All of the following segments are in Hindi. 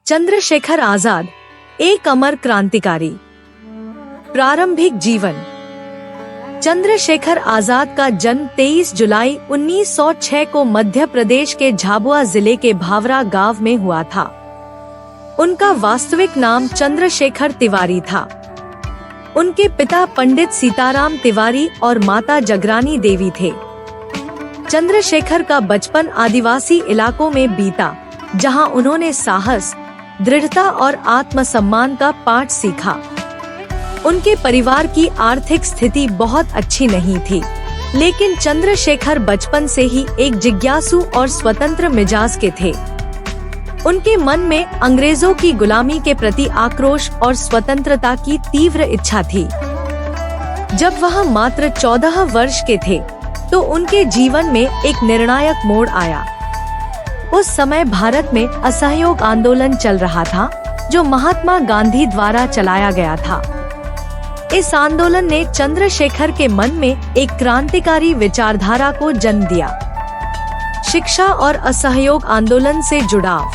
चंद्रशेखर आजाद एक अमर क्रांतिकारी। प्रारंभिक जीवन। चंद्रशेखर आजाद का जन्म 23 जुलाई 1906 को मध्य प्रदेश के झाबुआ जिले के भावरा गांव में हुआ था। उनका वास्तविक नाम चंद्रशेखर तिवारी था। उनके पिता पंडित सीताराम तिवारी और माता जगरानी देवी थे। चंद्रशेखर का बचपन आदिवासी इलाकों में बीता, जहां उन्होंने साहस, दृढ़ता और आत्मसम्मान का पाठ सीखा। उनके परिवार की आर्थिक स्थिति बहुत अच्छी नहीं थी, लेकिन चंद्रशेखर बचपन से ही एक जिज्ञासु और स्वतंत्र मिजाज के थे। उनके मन में अंग्रेजों की गुलामी के प्रति आक्रोश और स्वतंत्रता की तीव्र इच्छा थी। जब वह मात्र 14 वर्ष के थे, तो उनके जीवन में एक निर्णायक मोड़ आया। उस समय भारत में असहयोग आंदोलन चल रहा था, जो महात्मा गांधी द्वारा चलाया गया था। इस आंदोलन ने चंद्रशेखर के मन में एक क्रांतिकारी विचारधारा को जन्म दिया। शिक्षा और असहयोग आंदोलन से जुड़ाव।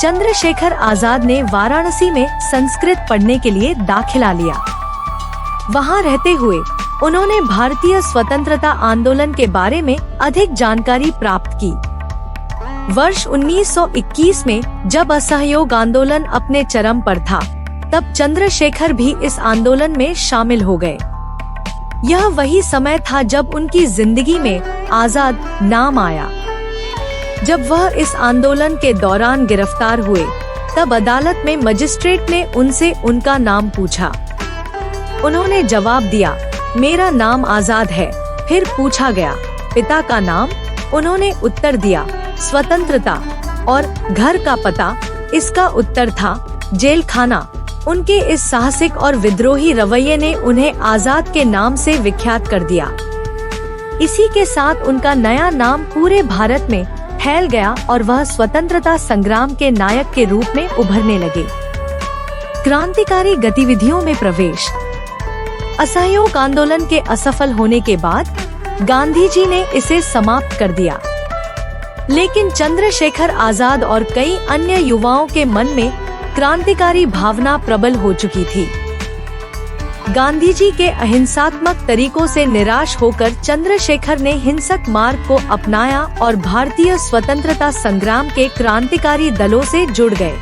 चंद्रशेखर आजाद ने वाराणसी में संस्कृत पढ़ने के लिए दाखिला लिया। वहां रहते हुए उन्होंने भारतीय स्वतंत्रता आंदोलन के बारे में अधिक जानकारी प्राप्त की। वर्ष 1921 में जब असहयोग आंदोलन अपने चरम पर था, तब चंद्रशेखर भी इस आंदोलन में शामिल हो गए। यह वही समय था जब उनकी जिंदगी में आजाद नाम आया। जब वह इस आंदोलन के दौरान गिरफ्तार हुए, तब अदालत में मजिस्ट्रेट ने उनसे उनका नाम पूछा। उन्होंने जवाब दिया, मेरा नाम आजाद है। फिर पूछा गया, पिता का नाम? उन्होंने उत्तर दिया, स्वतंत्रता। और घर का पता? इसका उत्तर था, जेल खाना। उनके इस साहसिक और विद्रोही रवैये ने उन्हें आजाद के नाम से विख्यात कर दिया। इसी के साथ उनका नया नाम पूरे भारत में फैल गया और वह स्वतंत्रता संग्राम के नायक के रूप में उभरने लगे। क्रांतिकारी गतिविधियों में प्रवेश। असहयोग आंदोलन के असफल होने के बाद गांधी जी ने इसे समाप्त कर दिया, लेकिन चंद्रशेखर आजाद और कई अन्य युवाओं के मन में क्रांतिकारी भावना प्रबल हो चुकी थी। गांधी जी के अहिंसात्मक तरीकों से निराश होकर चंद्रशेखर ने हिंसक मार्ग को अपनाया और भारतीय स्वतंत्रता संग्राम के क्रांतिकारी दलों से जुड़ गए।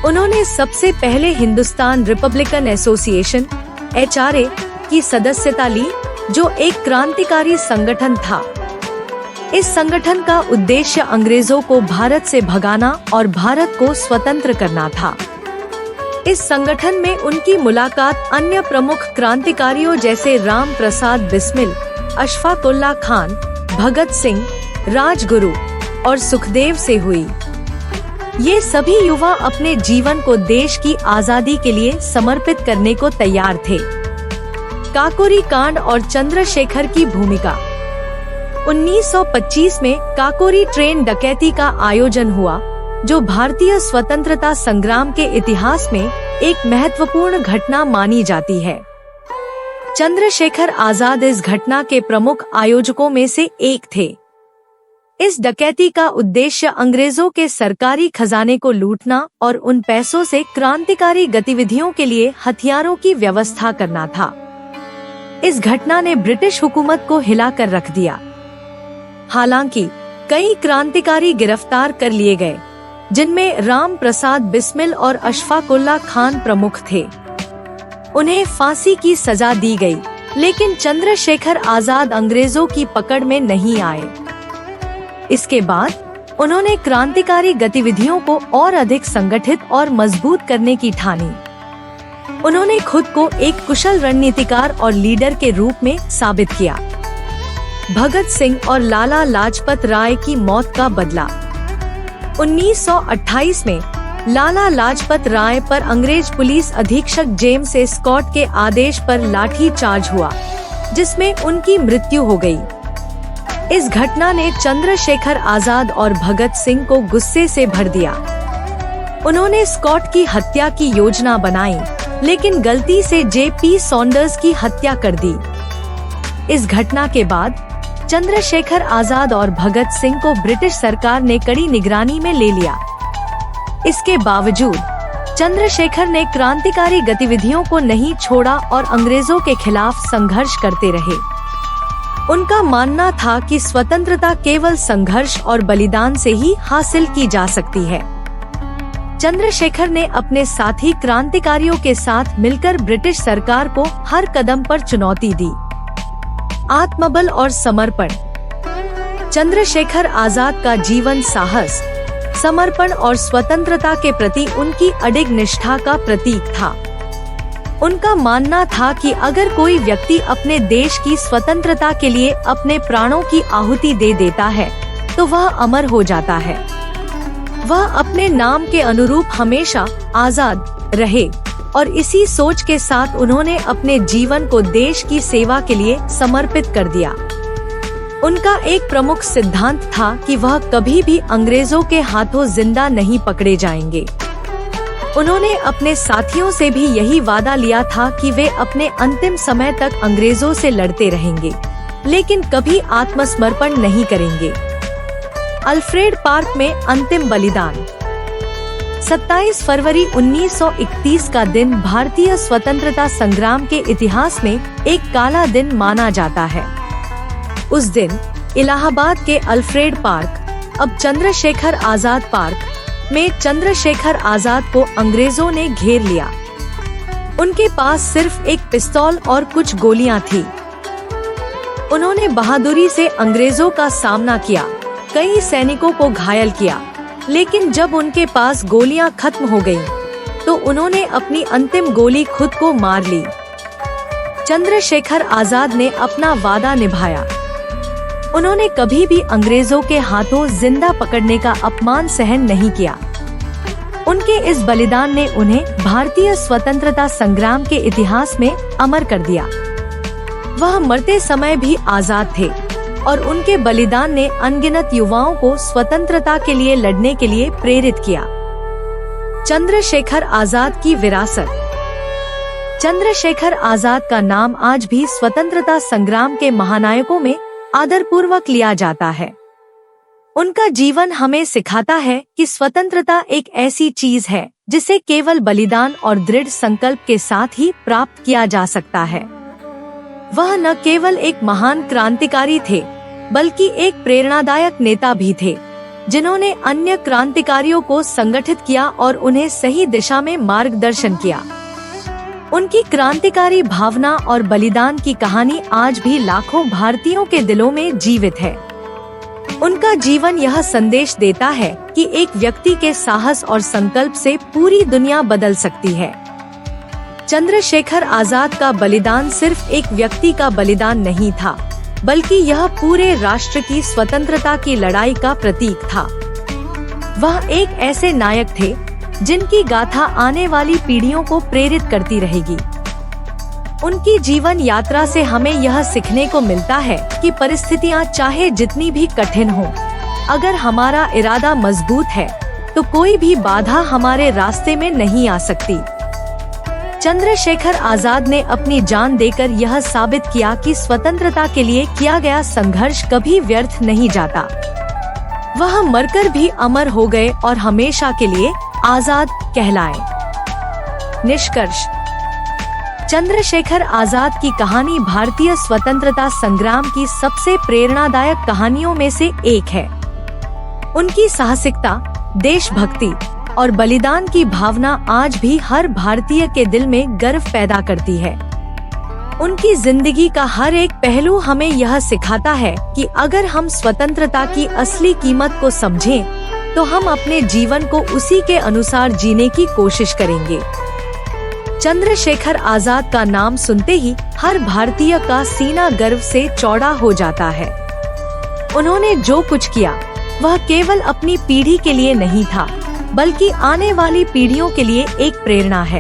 उन्होंने सबसे पहले हिंदुस्तान रिपब्लिकन एसोसिएशन (HRA) की सदस्यता ली, जो एक क्रांतिकारी संगठन था। इस संगठन का उद्देश्य अंग्रेजों को भारत से भगाना और भारत को स्वतंत्र करना था। इस संगठन में उनकी मुलाकात अन्य प्रमुख क्रांतिकारियों जैसे राम प्रसाद बिस्मिल, अशफाक उल्लाह खान, भगत सिंह, राजगुरु और सुखदेव से हुई। ये सभी युवा अपने जीवन को देश की आजादी के लिए समर्पित करने को तैयार थे। काकोरी कांड और चंद्रशेखर की भूमिका। 1925 में काकोरी ट्रेन डकैती का आयोजन हुआ, जो भारतीय स्वतंत्रता संग्राम के इतिहास में एक महत्वपूर्ण घटना मानी जाती है। चंद्रशेखर आजाद इस घटना के प्रमुख आयोजकों में से एक थे। इस डकैती का उद्देश्य अंग्रेजों के सरकारी खजाने को लूटना और उन पैसों से क्रांतिकारी गतिविधियों के लिए हथियारों की व्यवस्था करना था। इस घटना ने ब्रिटिश हुकूमत को हिलाकर रख दिया। हालांकि कई क्रांतिकारी गिरफ्तार कर लिए गए, जिनमें राम प्रसाद बिस्मिल और अशफाक उल्लाह खान प्रमुख थे। उन्हें फांसी की सजा दी गई, लेकिन चंद्रशेखर आजाद अंग्रेजों की पकड़ में नहीं आए। इसके बाद उन्होंने क्रांतिकारी गतिविधियों को और अधिक संगठित और मजबूत करने की ठानी। उन्होंने खुद को एक कुशल रणनीतिकार और लीडर के रूप में साबित किया। भगत सिंह और लाला लाजपत राय की मौत का बदला। 1928 में लाला लाजपत राय पर अंग्रेज पुलिस अधीक्षक जेम्स स्कॉट के आदेश पर लाठी चार्ज हुआ, जिसमें उनकी मृत्यु हो गई। इस घटना ने चंद्रशेखर आजाद और भगत सिंह को गुस्से से भर दिया। उन्होंने स्कॉट की हत्या की योजना बनाई, लेकिन गलती से J.P. सॉन्डर्स की हत्या कर दी। इस घटना के बाद चंद्रशेखर आजाद और भगत सिंह को ब्रिटिश सरकार ने कड़ी निगरानी में ले लिया। इसके बावजूद चंद्रशेखर ने क्रांतिकारी गतिविधियों को नहीं छोड़ा और अंग्रेजों के खिलाफ संघर्ष करते रहे। उनका मानना था कि स्वतंत्रता केवल संघर्ष और बलिदान से ही हासिल की जा सकती है। चंद्रशेखर ने अपने साथी क्रांतिकारियों के साथ मिलकर ब्रिटिश सरकार को हर कदम पर चुनौती दी। आत्मबल और समर्पण। चंद्रशेखर आजाद का जीवन साहस, समर्पण और स्वतंत्रता के प्रति उनकी अडिग निष्ठा का प्रतीक था। उनका मानना था कि अगर कोई व्यक्ति अपने देश की स्वतंत्रता के लिए अपने प्राणों की आहुति दे देता है तो वह अमर हो जाता है। वह अपने नाम के अनुरूप हमेशा आजाद रहे और इसी सोच के साथ उन्होंने अपने जीवन को देश की सेवा के लिए समर्पित कर दिया। उनका एक प्रमुख सिद्धांत था कि वह कभी भी अंग्रेजों के हाथों जिंदा नहीं पकड़े जाएंगे। उन्होंने अपने साथियों से भी यही वादा लिया था कि वे अपने अंतिम समय तक अंग्रेजों से लड़ते रहेंगे, लेकिन कभी आत्मसमर्पण नहीं करेंगे। अल्फ्रेड पार्क में अंतिम बलिदान। 27 फरवरी 1931 का दिन भारतीय स्वतंत्रता संग्राम के इतिहास में एक काला दिन माना जाता है। उस दिन इलाहाबाद के अल्फ्रेड पार्क, अब चंद्रशेखर आजाद पार्क में चंद्रशेखर आजाद को अंग्रेजों ने घेर लिया। उनके पास सिर्फ एक पिस्तौल और कुछ गोलियां थी। उन्होंने बहादुरी से अंग्रेजों का सामना किया, कई सैनिकों को घायल किया, लेकिन जब उनके पास गोलियां खत्म हो गईं, तो उन्होंने अपनी अंतिम गोली खुद को मार ली। चंद्रशेखर आजाद ने अपना वादा निभाया। उन्होंने कभी भी अंग्रेजों के हाथों जिंदा पकड़ने का अपमान सहन नहीं किया। उनके इस बलिदान ने उन्हें भारतीय स्वतंत्रता संग्राम के इतिहास में अमर कर दिया। वह मरते समय भी आजाद थे और उनके बलिदान ने अनगिनत युवाओं को स्वतंत्रता के लिए लड़ने के लिए प्रेरित किया। चंद्रशेखर आजाद की विरासत। चंद्रशेखर आजाद का नाम आज भी स्वतंत्रता संग्राम के महानायकों में आदरपूर्वक लिया जाता है। उनका जीवन हमें सिखाता है कि स्वतंत्रता एक ऐसी चीज है जिसे केवल बलिदान और दृढ़ संकल्प के साथ ही प्राप्त किया जा सकता है। वह न केवल एक महान क्रांतिकारी थे, बल्कि एक प्रेरणादायक नेता भी थे, जिन्होंने अन्य क्रांतिकारियों को संगठित किया और उन्हें सही दिशा में मार्गदर्शन किया। उनकी क्रांतिकारी भावना और बलिदान की कहानी आज भी लाखों भारतीयों के दिलों में जीवित है। उनका जीवन यह संदेश देता है कि एक व्यक्ति के साहस और संकल्प से पूरी दुनिया बदल सकती है। चंद्रशेखर आजाद का बलिदान सिर्फ एक व्यक्ति का बलिदान नहीं था, बल्कि यह पूरे राष्ट्र की स्वतंत्रता की लड़ाई का प्रतीक था। वह एक ऐसे नायक थे जिनकी गाथा आने वाली पीढ़ियों को प्रेरित करती रहेगी। उनकी जीवन यात्रा से हमें यह सीखने को मिलता है कि परिस्थितियां चाहे जितनी भी कठिन हो, अगर हमारा इरादा मजबूत है तो कोई भी बाधा हमारे रास्ते में नहीं आ सकती। चंद्रशेखर आजाद ने अपनी जान देकर यह साबित किया कि स्वतंत्रता के लिए किया गया संघर्ष कभी व्यर्थ नहीं जाता। वह मरकर भी अमर हो गए और हमेशा के लिए आजाद कहलाए। निष्कर्ष। चंद्रशेखर आजाद की कहानी भारतीय स्वतंत्रता संग्राम की सबसे प्रेरणादायक कहानियों में से एक है। उनकी साहसिकता, देशभक्ति और बलिदान की भावना आज भी हर भारतीय के दिल में गर्व पैदा करती है। उनकी जिंदगी का हर एक पहलू हमें यह सिखाता है कि अगर हम स्वतंत्रता की असली कीमत को समझें, तो हम अपने जीवन को उसी के अनुसार जीने की कोशिश करेंगे। चंद्रशेखर आजाद का नाम सुनते ही हर भारतीय का सीना गर्व से चौड़ा हो जाता है। उन्होंने जो कुछ किया वह केवल अपनी पीढ़ी के लिए नहीं था, बल्कि आने वाली पीढ़ियों के लिए एक प्रेरणा है।